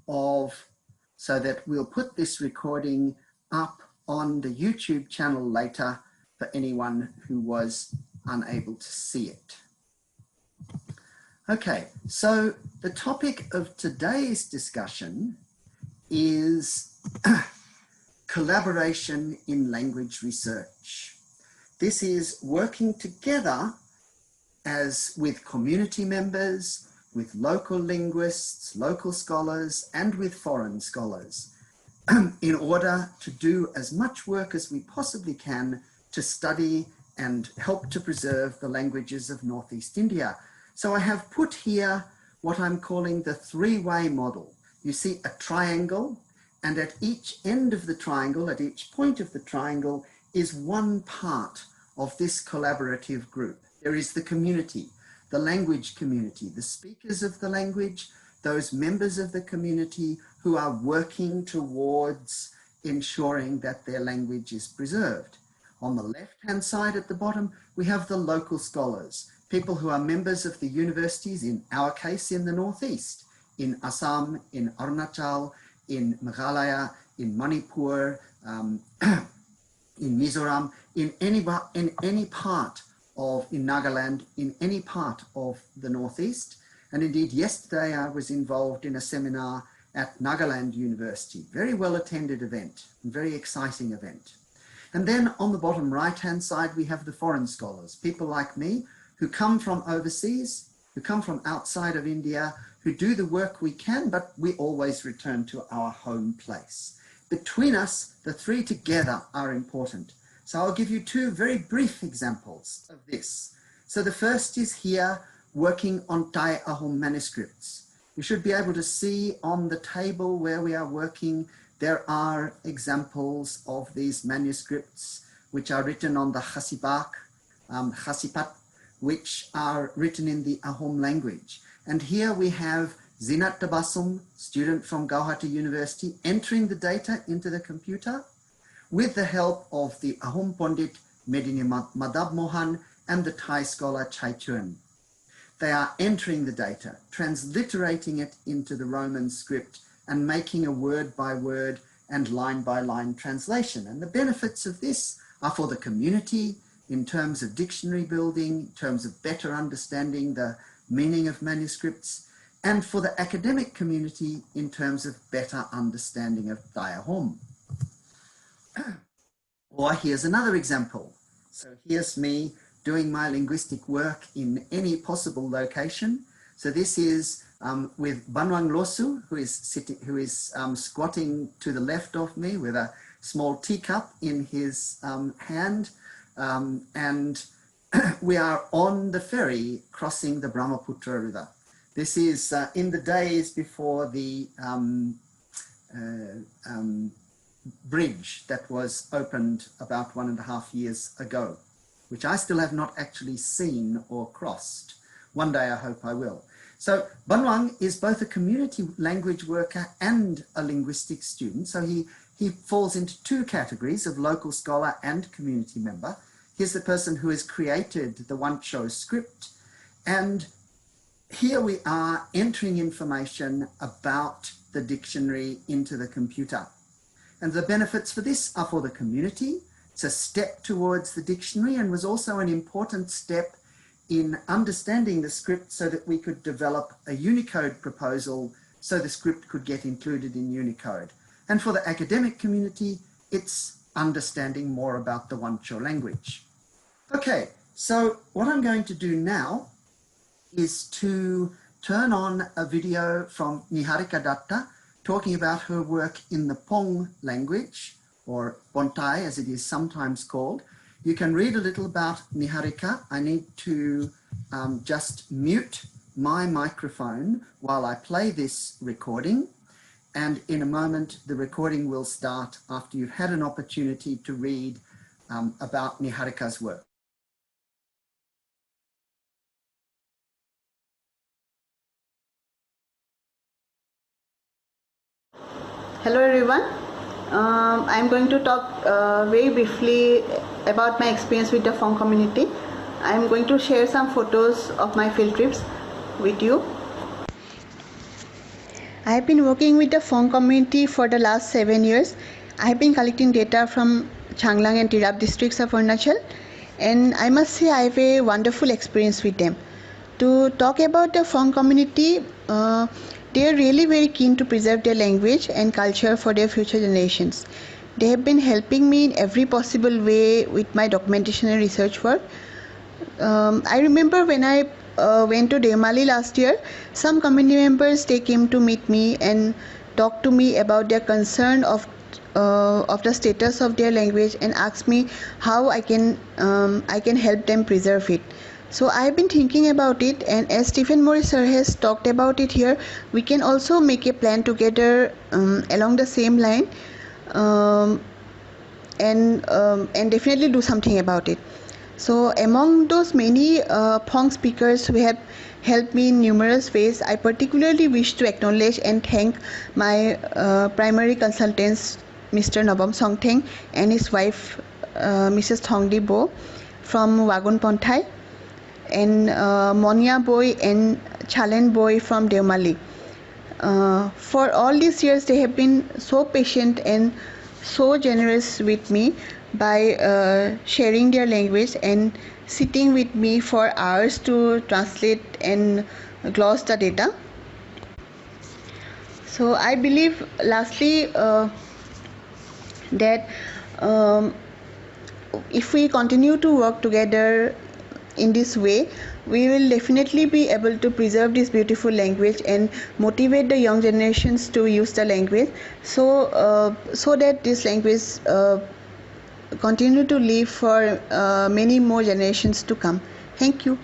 so that we'll put this recording up on the YouTube channel later for anyone who was unable to see it. Okay, so the topic of today's discussion is collaboration in language research. This is working together as with community members, with local linguists, local scholars, and with foreign scholars in order to do as much work as we possibly can to study and help to preserve the languages of Northeast India. So I have put here what I'm calling the three-way model. You see a triangle, and at each end of the triangle, at each point of the triangle, is one part of this collaborative group. There is the community, the language community, the speakers of the language, those members of the community who are working towards ensuring that their language is preserved. On the left-hand side at the bottom, we have the local scholars, people who are members of the universities, in our case in the Northeast, in Assam, in Arunachal, in Meghalaya, in Manipur, in Mizoram, in any part of, in Nagaland, in any part of the Northeast. And indeed, yesterday I was involved in a seminar at Nagaland University, very well attended event, very exciting event. And then on the bottom right-hand side, we have the foreign scholars, people like me who come from overseas, who come from outside of India, who do the work we can, but we always return to our home place. Between us, the three together are important. So I'll give you two very brief examples of this. So the first is here, working on Thai Ahom manuscripts. You should be able to see on the table where we are working, there are examples of these manuscripts which are written on the Khasipat, which are written in the Ahom language. And here we have Zinat Tabasum, student from Gauhati University, entering the data into the computer with the help of the Ahom Pondit Medini Madhab Mohan and the Thai scholar Chai Chuan. They are entering the data, transliterating it into the Roman script and making a word by word and line by line translation. And the benefits of this are for the community in terms of dictionary building, in terms of better understanding the meaning of manuscripts, and for the academic community in terms of better understanding of Thai Ahom. Or here's another example. So here's me doing my linguistic work in any possible location. So this is with Banwang Losu, who is squatting to the left of me with a small teacup in his hand. And we are on the ferry crossing the Brahmaputra River. This is in the days before the bridge that was opened about 1.5 years ago, which I still have not actually seen or crossed. One day I hope I will. So Banwang is both a community language worker and a linguistics student. So he falls into two categories of local scholar and community member. He's the person who has created the Wancho script. And here we are entering information about the dictionary into the computer. And the benefits for this are for the community. It's a step towards the dictionary and was also an important step in understanding the script so that we could develop a Unicode proposal so the script could get included in Unicode. And for the academic community, it's understanding more about the Wancho language. Okay, so what I'm going to do now is to turn on a video from Niharika Dutta talking about her work in the Pong language, or Bontai as it is sometimes called. You can read a little about Niharika. I need to just mute my microphone while I play this recording. And in a moment, the recording will start after you've had an opportunity to read about Niharika's work. Hello everyone. I'm going to talk very briefly about my experience with the Fong community. I'm going to share some photos of my field trips with you. I have been working with the Phong community for the last 7 years. I have been collecting data from Changlang and Tirap districts of Arunachal, and I must say I have a wonderful experience with them. To talk about the Phong community, they are really very keen to preserve their language and culture for their future generations. They have been helping me in every possible way with my documentation and research work. I remember when I went to Devmali last year, some community members, they came to meet me and talk to me about their concern of the status of their language and asked me how I can help them preserve it. So I have been thinking about it, and as Stephen Morey sir has talked about it here, we can also make a plan together along the same line, um, and definitely do something about it. So among those many Phong speakers who have helped me in numerous ways, I particularly wish to acknowledge and thank my primary consultants, Mr. Nobam Songtheng and his wife, Mrs. Thongdi Bo from Wagon Ponthai, and Monia Boy and Chalen Boy from Devmali. For all these years, they have been so patient and so generous with me by sharing their language and sitting with me for hours to translate and gloss the data. So I believe lastly that if we continue to work together in this way, we will definitely be able to preserve this beautiful language and motivate the young generations to use the language, so that this language continue to live for many more generations to come. Thank you.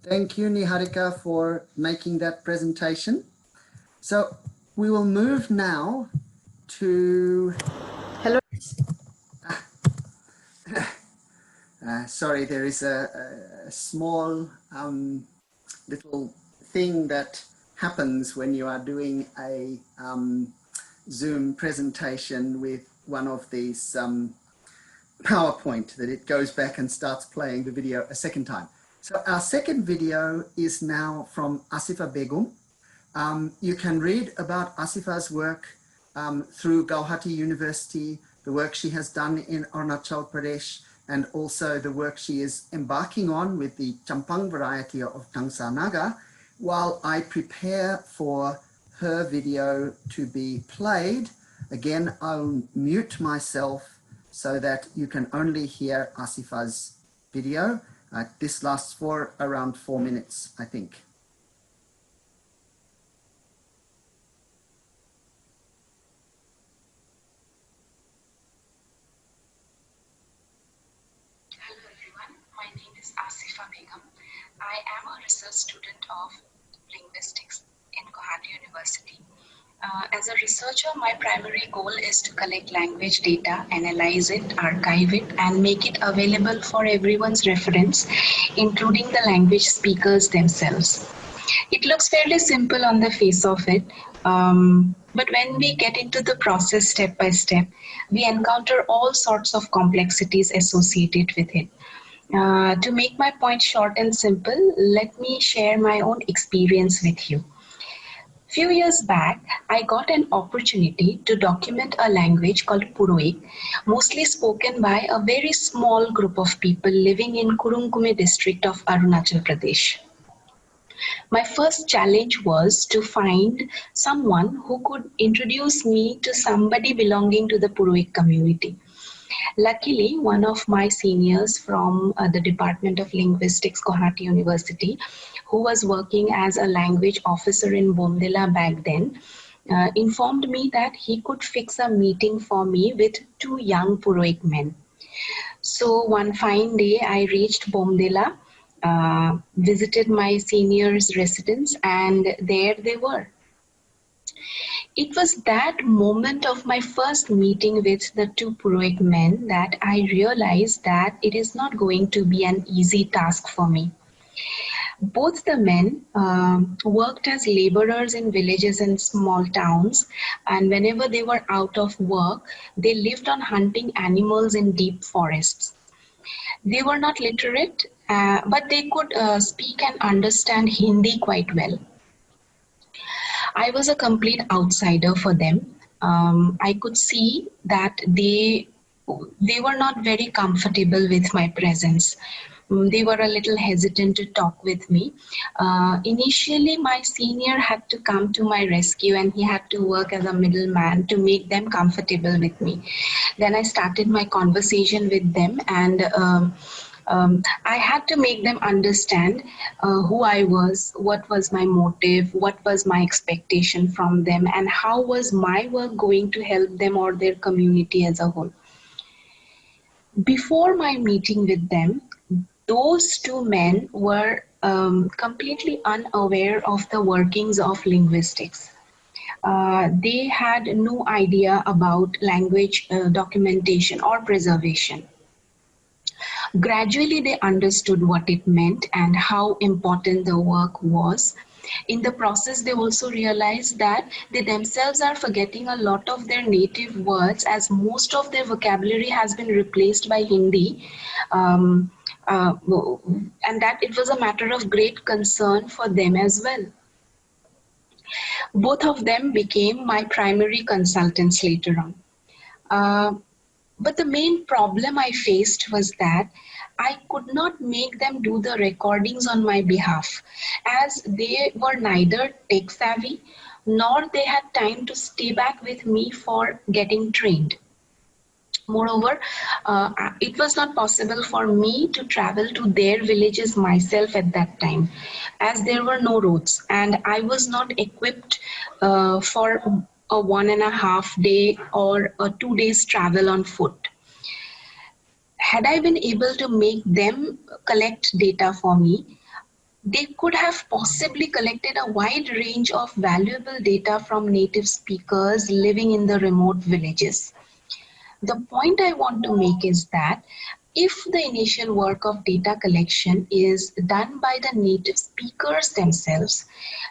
Thank you, Niharika, for making that presentation. So we will move now to... Hello. Sorry, there is a small little thing that happens when you are doing a Zoom presentation with one of these PowerPoint, that it goes back and starts playing the video a second time. So our second video is now from Asifa Begum. You can read about Asifa's work through Gauhati University, the work she has done in Arunachal Pradesh, and also the work she is embarking on with the Champang variety of Tangsa Naga, while I prepare for her video to be played. Again, I'll mute myself so that you can only hear Asifa's video. This lasts for around 4 minutes, I think. Hello everyone, my name is Asifa Begum. I am a research student of Linguistics in Gauhati University. As a researcher, my primary goal is to collect language data, analyze it, archive it, and make it available for everyone's reference, including the language speakers themselves. It looks fairly simple on the face of it, but when we get into the process step by step, we encounter all sorts of complexities associated with it. To make my point short and simple, let me share my own experience with you. Few years back, I got an opportunity to document a language called Puroik, mostly spoken by a very small group of people living in Kurungkume district of Arunachal Pradesh. My first challenge was to find someone who could introduce me to somebody belonging to the Puroik community. Luckily, one of my seniors from the Department of Linguistics, Gauhati University, who was working as a language officer in Bomdila back then, informed me that he could fix a meeting for me with 2 young Puroik men. So one fine day, I reached Bomdila, visited my senior's residence, and there they were. It was that moment of my first meeting with the 2 Puroik men that I realized that it is not going to be an easy task for me. Both the men worked as laborers in villages and small towns, and whenever they were out of work, they lived on hunting animals in deep forests. They were not literate, but they could speak and understand Hindi quite well. I was a complete outsider for them. I could see that they were not very comfortable with my presence. They were a little hesitant to talk with me. Initially, my senior had to come to my rescue, and he had to work as a middleman to make them comfortable with me. Then I started my conversation with them, and I had to make them understand who I was, what was my motive, what was my expectation from them, and how was my work going to help them or their community as a whole. Before my meeting with them, those two men were completely unaware of the workings of linguistics. They had no idea about language documentation or preservation. Gradually, they understood what it meant and how important the work was. In the process, they also realized that they themselves are forgetting a lot of their native words, as most of their vocabulary has been replaced by Hindi. Um, and that it was a matter of great concern for them as well. Both of them became my primary consultants later on. But the main problem I faced was that I could not make them do the recordings on my behalf, as they were neither tech savvy nor they had time to stay back with me for getting trained. Moreover, it was not possible for me to travel to their villages myself at that time, as there were no roads and I was not equipped for a 1.5 day or a 2 days travel on foot. Had I been able to make them collect data for me, they could have possibly collected a wide range of valuable data from native speakers living in the remote villages. The point I want to make is that if the initial work of data collection is done by the native speakers themselves,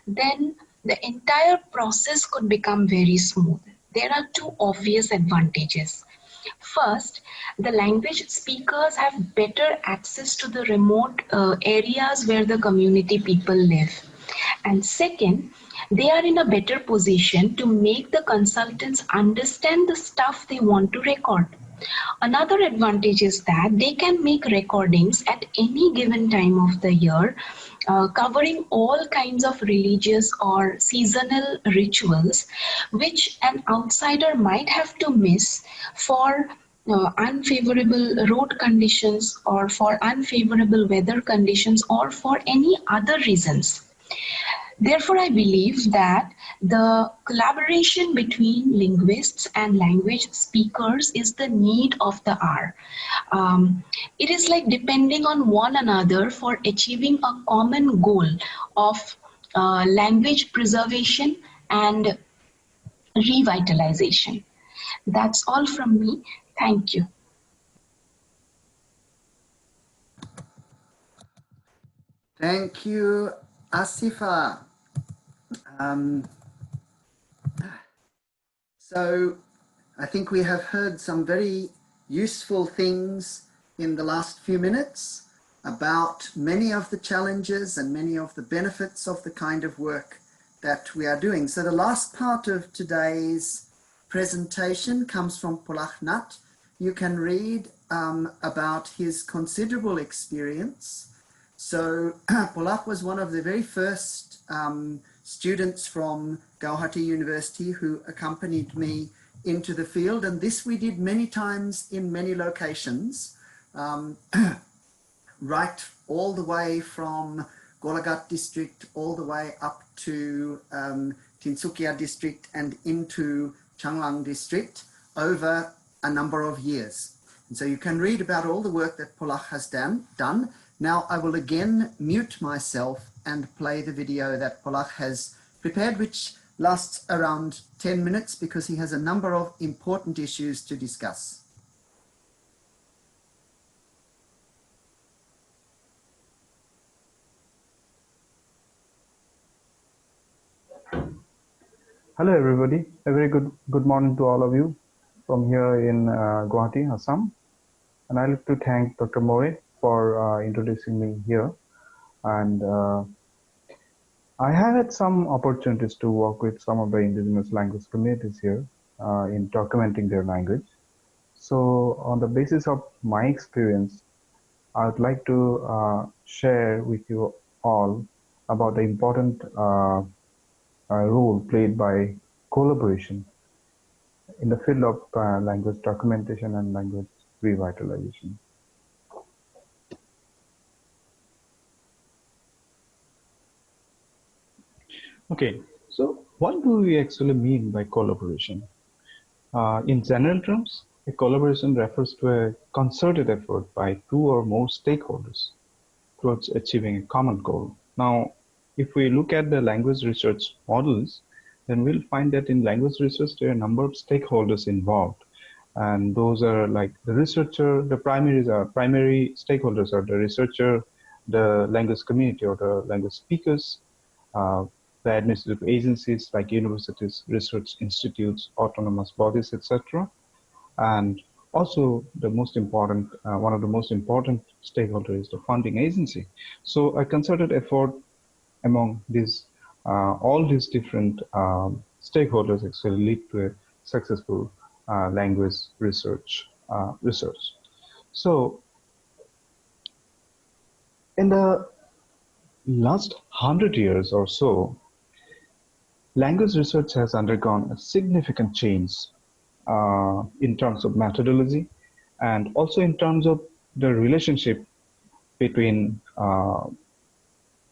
then the entire process could become very smooth. There are two obvious advantages. First, the language speakers have better access to the remote areas where the community people live. And second, they are in a better position to make the consultants understand the stuff they want to record. Another advantage is that they can make recordings at any given time of the year, covering all kinds of religious or seasonal rituals, which an outsider might have to miss for unfavorable road conditions or for unfavorable weather conditions or for any other reasons. Therefore, I believe that the collaboration between linguists and language speakers is the need of the hour. It is like depending on one another for achieving a common goal of language preservation and revitalization. That's all from me. Thank you. Thank you, Asifa. So I think we have heard some very useful things in the last few minutes about many of the challenges and many of the benefits of the kind of work that we are doing. So the last part of today's presentation comes from Palash Nath. You can read about his considerable experience. So Palash was one of the very first students from Gauhati University who accompanied me into the field, and this we did many times in many locations, right all the way from Golaghat district all the way up to Tinsukia district and into Changlang district over a number of years. And so you can read about all the work that Palash has done. Now I will again mute myself and play the video that Palash has prepared, which lasts around 10 minutes because he has a number of important issues to discuss. Hello everybody, a very good morning to all of you from here in Guwahati, Assam. And I'd like to thank Dr. Morey for introducing me here. And I have had some opportunities to work with some of the indigenous language communities here in documenting their language. So on the basis of my experience, I would like to share with you all about the important role played by collaboration in the field of language documentation and language revitalization. Okay, so what do we actually mean by collaboration? In general terms, a collaboration refers to a concerted effort by two or more stakeholders towards achieving a common goal. Now, if we look at the language research models, then we'll find that in language research, there are a number of stakeholders involved. And those are like the researcher, the primary stakeholders are the researcher, the language community or the language speakers, the administrative agencies like universities, research institutes, autonomous bodies, etc. And also the most important, one of the most important stakeholders is the funding agency. So a concerted effort among these, all these different stakeholders actually lead to a successful language research. So in the last 100 years or so, language research has undergone a significant change in terms of methodology and also in terms of the relationship between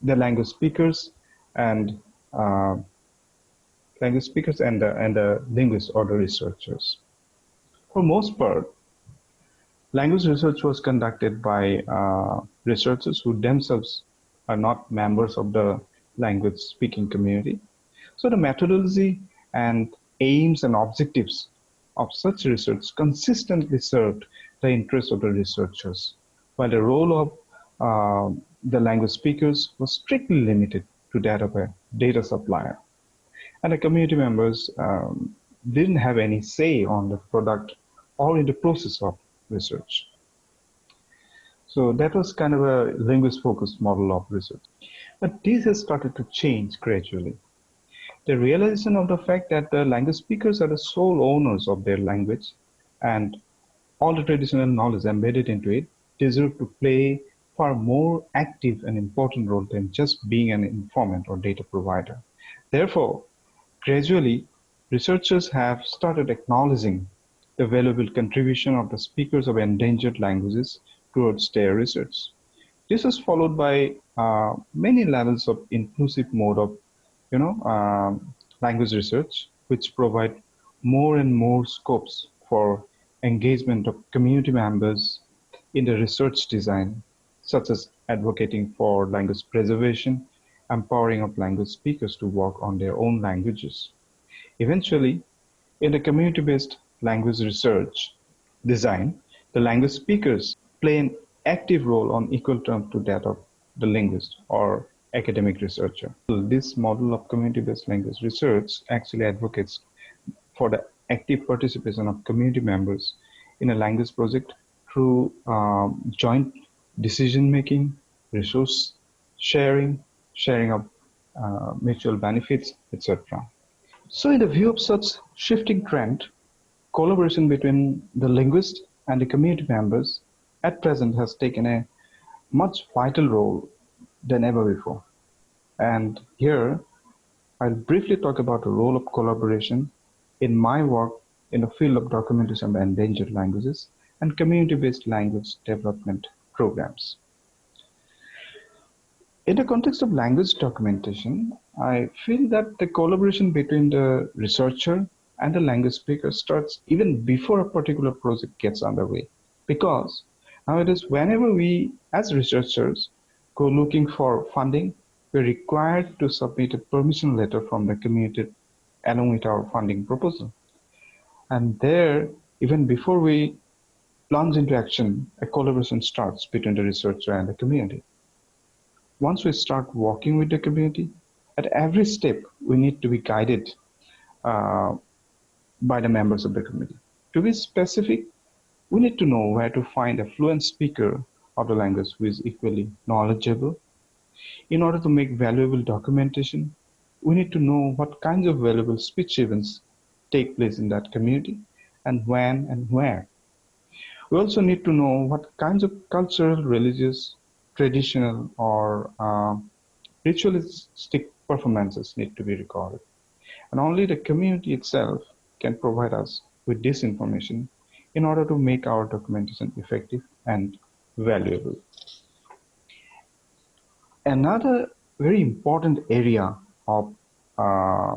the language speakers and the linguists or the researchers. For most part, language research was conducted by researchers who themselves are not members of the language speaking community. So the methodology and aims and objectives of such research consistently served the interests of the researchers, while the role of the language speakers was strictly limited to that of a data supplier. And the community members didn't have any say on the product or in the process of research. So that was kind of a linguist-focused model of research. But this has started to change gradually. The realization of the fact that the language speakers are the sole owners of their language and all the traditional knowledge embedded into it deserve to play far more active and important role than just being an informant or data provider. Therefore, gradually, researchers have started acknowledging the valuable contribution of the speakers of endangered languages towards their research. This was followed by many levels of inclusive mode of language research, which provide more and more scopes for engagement of community members in the research design, such as advocating for language preservation, empowering of language speakers to work on their own languages. Eventually, in the community-based language research design, the language speakers play an active role on equal terms to that of the linguist or academic researcher. This model of community-based language research actually advocates for the active participation of community members in a language project through joint decision-making, resource sharing, sharing of mutual benefits, etc. So in the view of such shifting trend, collaboration between the linguist and the community members at present has taken a much vital role than ever before. And here, I'll briefly talk about the role of collaboration in my work in the field of documentation of endangered languages and community-based language development programs. In the context of language documentation, I feel that the collaboration between the researcher and the language speaker starts even before a particular project gets underway. Because nowadays, whenever we, as researchers, go looking for funding, we're required to submit a permission letter from the community along with our funding proposal. And there, even before we plunge into action, a collaboration starts between the researcher and the community. Once we start working with the community, at every step, we need to be guided uh, by the members of the committee. To be specific, we need to know where to find a fluent speaker of the language who is equally knowledgeable. In order to make valuable documentation, we need to know what kinds of valuable speech events take place in that community and when and where. We also need to know what kinds of cultural, religious, traditional, or ritualistic performances need to be recorded. And only the community itself can provide us with this information in order to make our documentation effective and valuable. Another very important area of uh,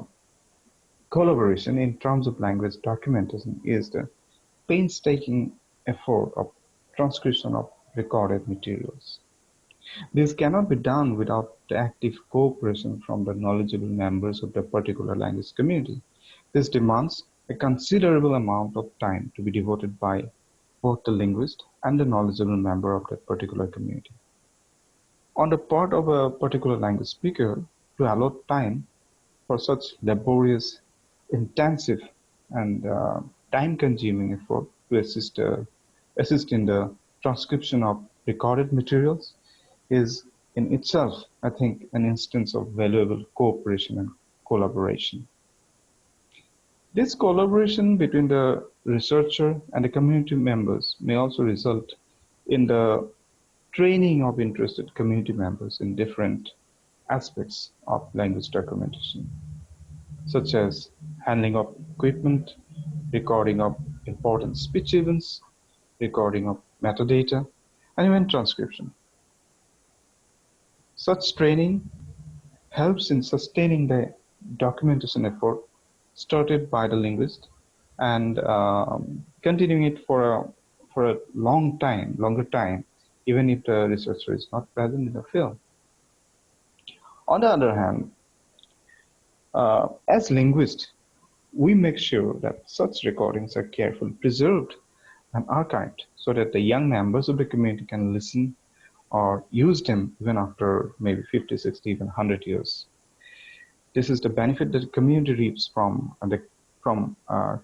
collaboration in terms of language documentation is the painstaking effort of transcription of recorded materials. This cannot be done without the active cooperation from the knowledgeable members of the particular language community. This demands a considerable amount of time to be devoted by both the linguist and the knowledgeable member of that particular community. On the part of a particular language speaker to allot time for such laborious, intensive, and time-consuming effort to assist in the transcription of recorded materials is in itself, I think, an instance of valuable cooperation and collaboration. This collaboration between the researcher and the community members may also result in the training of interested community members in different aspects of language documentation, such as handling of equipment, recording of important speech events, recording of metadata, and even transcription. Such training helps in sustaining the documentation effort started by the linguist and continuing it for a longer time, even if the researcher is not present in the field. On the other hand, as linguists, we make sure that such recordings are carefully preserved and archived so that the young members of the community can listen or use them even after maybe 50, 60, even 100 years. This is the benefit that the community reaps from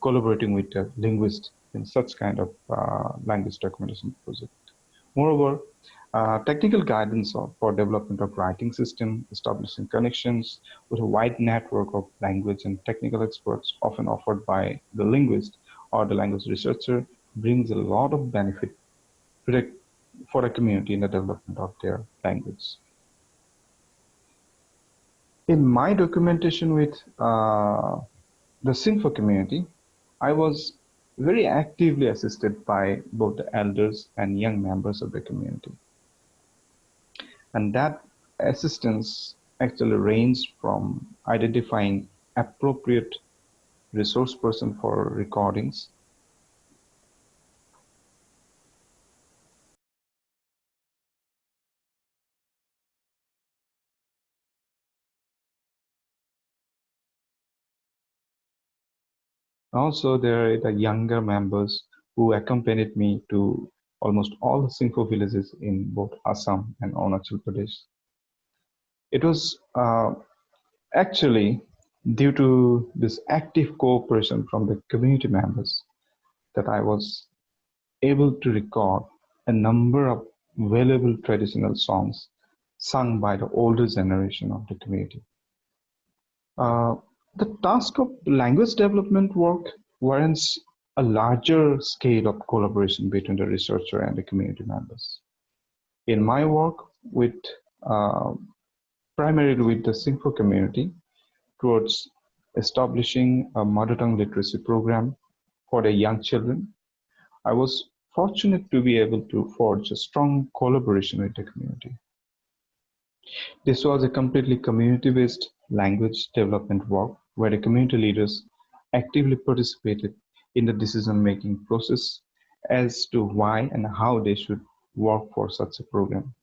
collaborating with the linguist in such kind of language documentation project. Moreover, technical guidance for development of writing system, establishing connections with a wide network of language and technical experts often offered by the linguist or the language researcher brings a lot of benefit for the community in the development of their language. In my documentation with the Sinfo community, I was very actively assisted by both the elders and young members of the community. And that assistance actually ranged from identifying appropriate resource person for recordings, also, there are the younger members who accompanied me to almost all the Sinfo villages in both Assam and Arunachal Pradesh. It was actually due to this active cooperation from the community members that I was able to record a number of valuable traditional songs sung by the older generation of the community. The task of language development work warrants a larger scale of collaboration between the researcher and the community members. In my work with primarily with the Sinfo community towards establishing a mother tongue literacy program for the young children, I was fortunate to be able to forge a strong collaboration with the community. This was a completely community-based language development work where the community leaders actively participated in the decision-making process as to why and how they should work for such a program.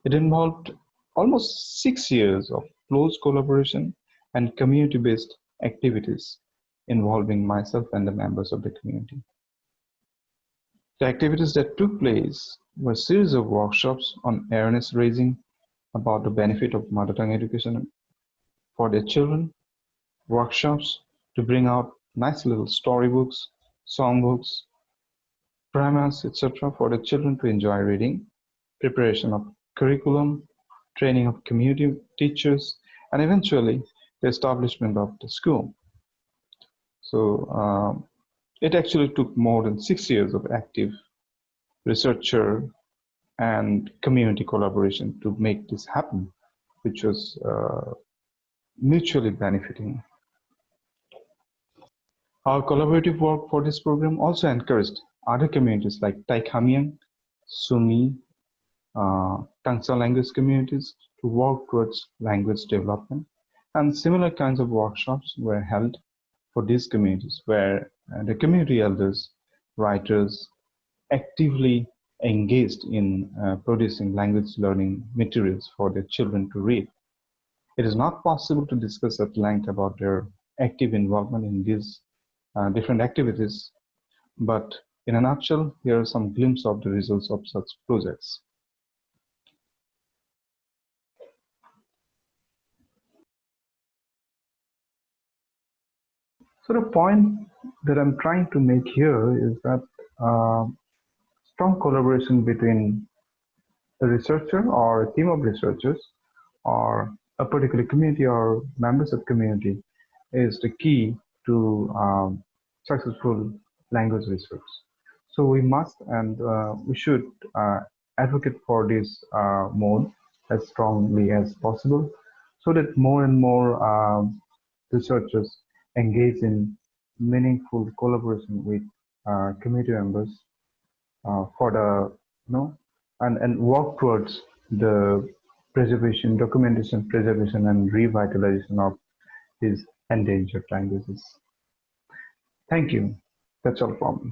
It involved almost 6 years of close collaboration and community-based activities involving myself and the members of the community. The activities that took place were a series of workshops on awareness raising about the benefit of mother tongue education for their children, workshops to bring out nice little storybooks, songbooks, dramas, etc. for the children to enjoy reading, preparation of curriculum, training of community teachers, and eventually the establishment of the school. So it actually took more than 6 years of active researcher and community collaboration to make this happen, which was mutually benefiting. Our collaborative work for this program also encouraged other communities like Tai Khamiang, Sumi, Tangsa language communities to work towards language development, and similar kinds of workshops were held for these communities where the community elders, writers actively engaged in producing language learning materials for their children to read. It is not possible to discuss at length about their active involvement in these different activities, but in a nutshell, here are some glimpses of the results of such projects. So the point that I'm trying to make here is that strong collaboration between the researcher or a team of researchers or a particular community or members of community is the key to successful language research. So we must and we should advocate for this mode as strongly as possible so that more and more researchers engage in meaningful collaboration with community members for the and work towards the preservation, documentation, preservation, and revitalization of these endangered languages. Thank you. That's all from me.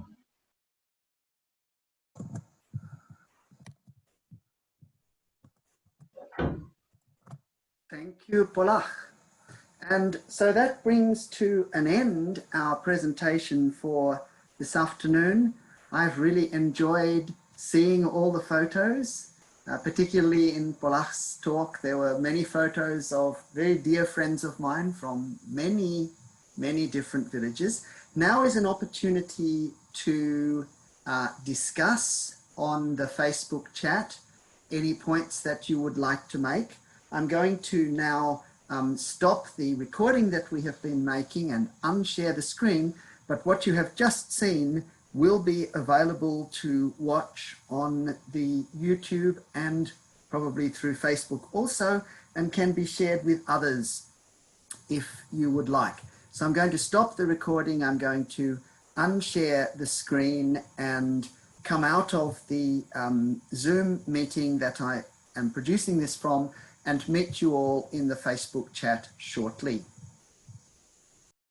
Thank you, Palash. And so that brings to an end our presentation for this afternoon. I've really enjoyed seeing all the photos, particularly in Palash's talk. There were many photos of very dear friends of mine from many, many different villages. Now is an opportunity to discuss on the Facebook chat any points that you would like to make. I'm going to now stop the recording that we have been making and unshare the screen, but what you have just seen will be available to watch on the YouTube and probably through Facebook also, and can be shared with others if you would like. So I'm going to stop the recording, I'm going to unshare the screen and come out of the Zoom meeting that I am producing this from and meet you all in the Facebook chat shortly.